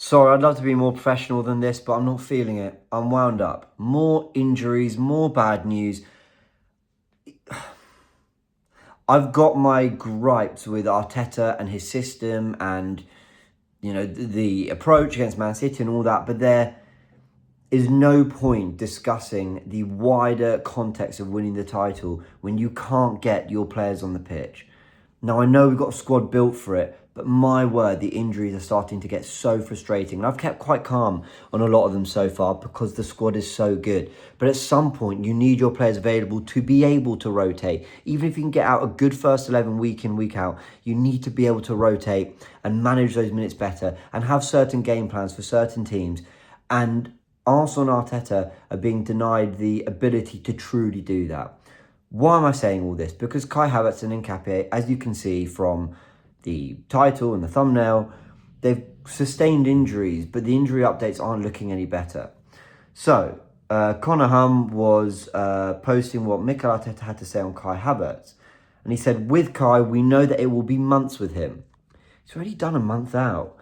Sorry, I'd love to be more professional than this, but I'm not feeling it. I'm wound up. More injuries, more bad news. I've got my gripes with Arteta and his system and, the approach against Man City and all that, but there is no point discussing the wider context of winning the title when you can't get your players on the pitch. Now, I know we've got a squad built for it, but my word, the injuries are starting to get so frustrating. And I've kept quite calm on a lot of them so far because the squad is so good. But at some point, you need your players available to be able to rotate. Even if you can get out a good first 11 week in, week out, you need to be able to rotate and manage those minutes better and have certain game plans for certain teams. And Arsenal and Arteta are being denied the ability to truly do that. Why am I saying all this? Because Kai Havertz and Hincapie, as you can see from the title and the thumbnail, they've sustained injuries, but the injury updates aren't looking any better. So, Connor Hum was posting what Mikel Arteta had to say on Kai Havertz. And he said, with Kai, we know that it will be months with him. He's already done a month out.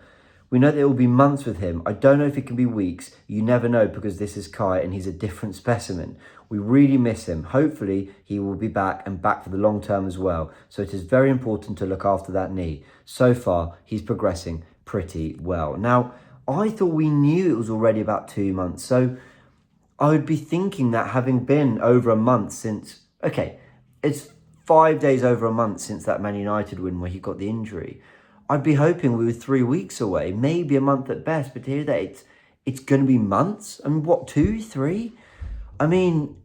We know that it will be months with him. I don't know if it can be weeks. You never know because this is Kai and he's a different specimen. We really miss him. Hopefully, he will be back and back for the long term as well. So it is very important to look after that knee. So far, he's progressing pretty well. Now, I thought we knew it was already about 2 months. So I would be thinking that having been over a month since... Okay, it's 5 days over a month since that Man United win where he got the injury. I'd be hoping we were 3 weeks away, maybe a month at best. But to hear that it's going to be months? I mean, what, 2, 3? I mean,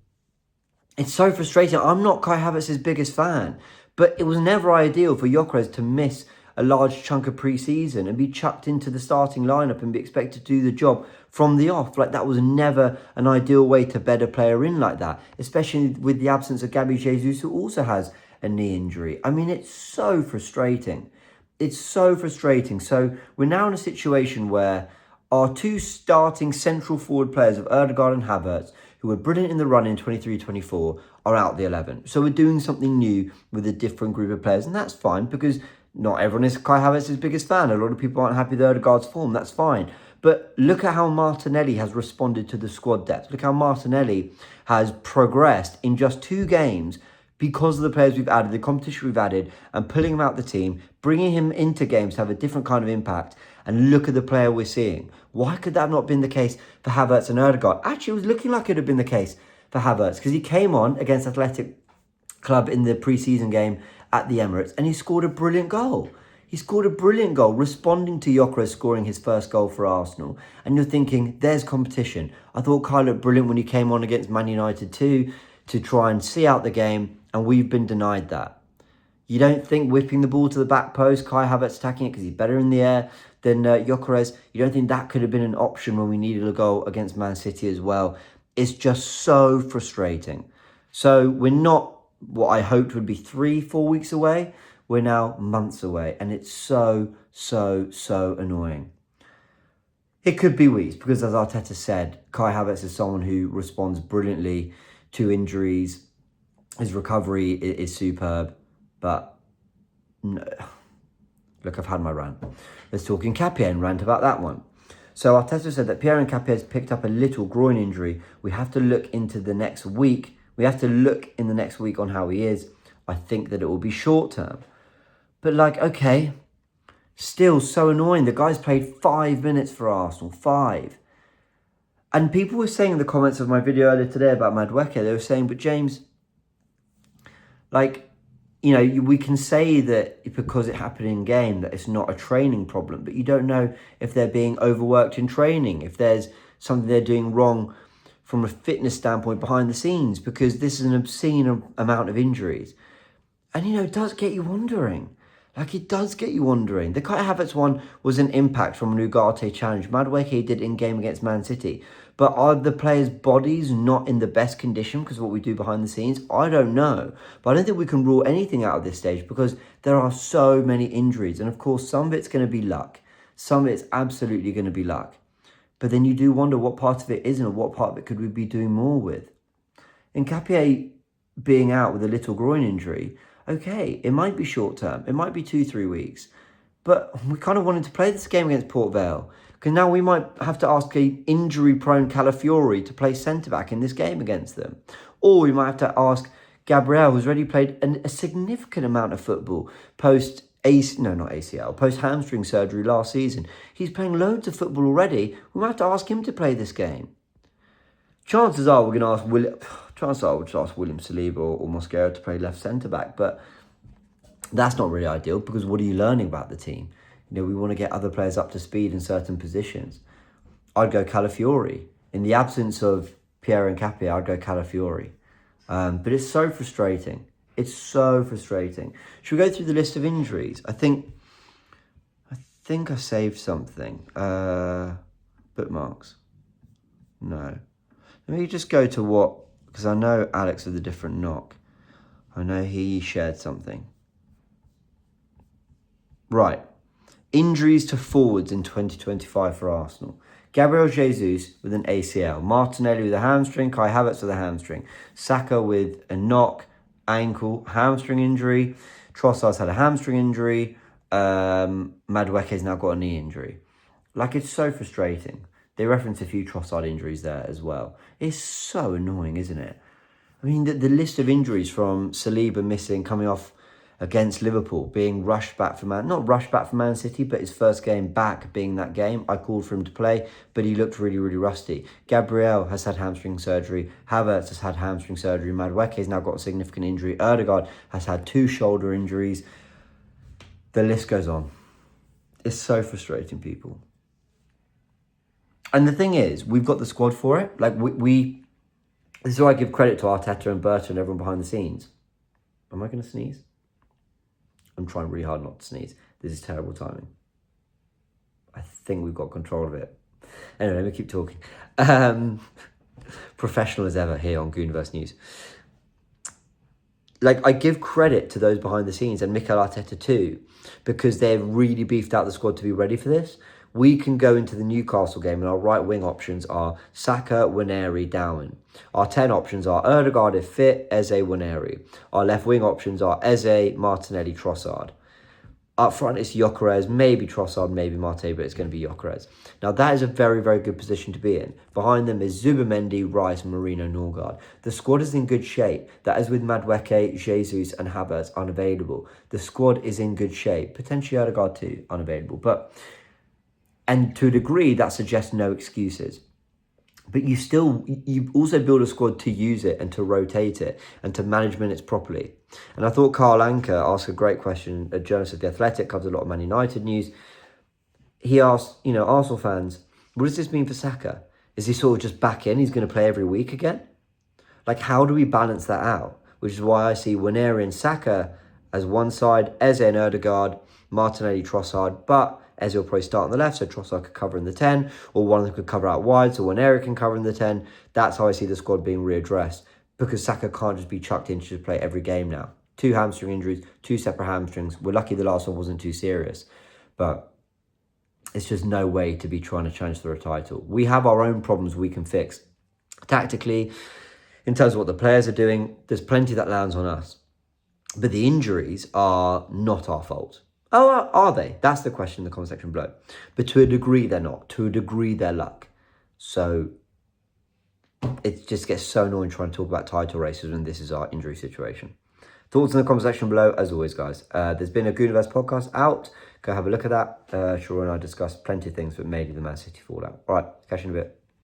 it's so frustrating. I'm not Kai Havertz's biggest fan, but it was never ideal for Gyökeres to miss a large chunk of pre-season and be chucked into the starting lineup and be expected to do the job from the off. Like, that was never an ideal way to bed a player in like that, especially with the absence of Gabby Jesus, who also has a knee injury. I mean, it's so frustrating. It's so frustrating. So we're now in a situation where our two starting central forward players of Ødegaard and Havertz, who were brilliant in the run in 23-24, are out the 11. So we're doing something new with a different group of players. And that's fine because not everyone is Kai Havertz's biggest fan. A lot of people aren't happy with Ødegaard's form. That's fine. But look at how Martinelli has responded to the squad depth. Look how Martinelli has progressed in just 2 games because of the players we've added, the competition we've added, and pulling him out the team, bringing him into games to have a different kind of impact. And look at the player we're seeing. Why could that have not been the case for Havertz and Ødegaard? Actually, it was looking like it had been the case for Havertz because he came on against Athletic Club in the pre-season game at the Emirates and he scored a brilliant goal. He scored a brilliant goal, responding to Gyökeres scoring his first goal for Arsenal. And you're thinking, there's competition. I thought Kai looked brilliant when he came on against Man United too, to try and see out the game, and we've been denied that. You don't think whipping the ball to the back post, Kai Havertz attacking it because he's better in the air than Gyökeres, you don't think that could have been an option when we needed a goal against Man City as well? It's just so frustrating. So we're not what I hoped would be 3-4 weeks away. We're now months away, and it's so annoying. It could be weeks because, as Arteta said, Kai Havertz is someone who responds brilliantly to injuries. His recovery is superb, but no. Look, I've had my rant. Let's talk Hincapie and rant about that one. So Arteta said that Pierre Hincapie has picked up a little groin injury. We have to look into the next week. We have to look in the next week on how he is. I think that it will be short term. But okay, still so annoying. The guy's played 5 minutes for Arsenal, 5. And people were saying in the comments of my video earlier today about Madueke, they were saying, but James, we can say that because it happened in game that it's not a training problem, but you don't know if they're being overworked in training, if there's something they're doing wrong from a fitness standpoint behind the scenes, because this is an obscene amount of injuries. And, it does get you wondering. It does get you wondering. The Kai Havertz one was an impact from an Ugarte challenge. Madueke did in-game against Man City. But are the players' bodies not in the best condition because of what we do behind the scenes? I don't know. But I don't think we can rule anything out at this stage because there are so many injuries. And, of course, some of it's going to be luck. Some of it's absolutely going to be luck. But then you do wonder what part of it isn't, or what part of it could we be doing more with. Hincapie being out with a little groin injury, okay, it might be short term. It might be 2-3 weeks. But we kind of wanted to play this game against Port Vale. Because now we might have to ask a injury-prone Calafiori to play centre-back in this game against them. Or we might have to ask Gabriel, who's already played a significant amount of football post hamstring surgery last season. He's playing loads of football already. We might have to ask him to play this game. Chances are we're going to ask we'll just ask William Saliba or Mosquera to play left centre-back. But that's not really ideal, because what are you learning about the team? We want to get other players up to speed in certain positions. I'd go Calafiori. In the absence of Pierre Hincapie, I'd go Calafiori. But it's so frustrating. It's so frustrating. Should we go through the list of injuries? I think I saved something. Bookmarks. No. Let me just go to because I know Alex with a different knock. I know he shared something. Right. Injuries to forwards in 2025 for Arsenal. Gabriel Jesus with an ACL. Martinelli with a hamstring. Kai Havertz with a hamstring. Saka with a knock, ankle, hamstring injury. Trossard's had a hamstring injury. Madueke's now got a knee injury. It's so frustrating. They reference a few Trossard injuries there as well. It's so annoying, isn't it? I mean, the list of injuries from Saliba missing, coming off against Liverpool, being not rushed back for Man City, but his first game back being that game. I called for him to play, but he looked really, really rusty. Gabriel has had hamstring surgery. Havertz has had hamstring surgery. Madueke has now got a significant injury. Ødegaard has had 2 shoulder injuries. The list goes on. It's so frustrating, people. And the thing is, we've got the squad for it. This is why I give credit to Arteta and Berta and everyone behind the scenes. Am I going to sneeze? I'm trying really hard not to sneeze. This is terrible timing. I think we've got control of it. Anyway, let me keep talking. Professional as ever here on Goonerverse News. I give credit to those behind the scenes and Mikel Arteta too, because they've really beefed out the squad to be ready for this. We can go into the Newcastle game and our right wing options are Saka, Nwaneri, Darwin. Our 10 options are Ødegaard if fit, Eze, Nwaneri. Our left wing options are Eze, Martinelli, Trossard. Up front it's Gyökeres, maybe Trossard, maybe Marte, but it's going to be Gyökeres. Now that is a very, very good position to be in. Behind them is Zubimendi, Rice, Marino, Norgard. The squad is in good shape. That is with Madueke, Jesus and Havertz unavailable. The squad is in good shape. Potentially Ødegaard too, unavailable. And to a degree, that suggests no excuses. But you also build a squad to use it and to rotate it and to manage minutes properly. And I thought Carl Anker asked a great question. A journalist at The Athletic, covers a lot of Man United news. He asked, Arsenal fans, what does this mean for Saka? Is he sort of just back in? He's going to play every week again? How do we balance that out? Which is why I see Nwaneri and Saka as one side, Eze and Ødegaard, Martinelli, Trossard, but Eze will probably start on the left, so Trossard could cover in the 10, or one of them could cover out wide, so Nwaneri can cover in the 10. That's how I see the squad being readdressed, because Saka can't just be chucked in to just play every game now. 2 hamstring injuries, 2 separate hamstrings. We're lucky the last one wasn't too serious, but it's just no way to be trying to challenge for a title. We have our own problems we can fix. Tactically, in terms of what the players are doing, there's plenty that lands on us. But the injuries are not our fault. Oh, are they? That's the question in the comment section below. But to a degree, they're not. To a degree, they're luck. So it just gets so annoying trying to talk about title races when this is our injury situation. Thoughts in the comment section below, as always, guys. There's been a Goonerverse podcast out. Go have a look at that. Sharon and I discussed plenty of things, but mainly the Man City fallout. All right, catch you in a bit.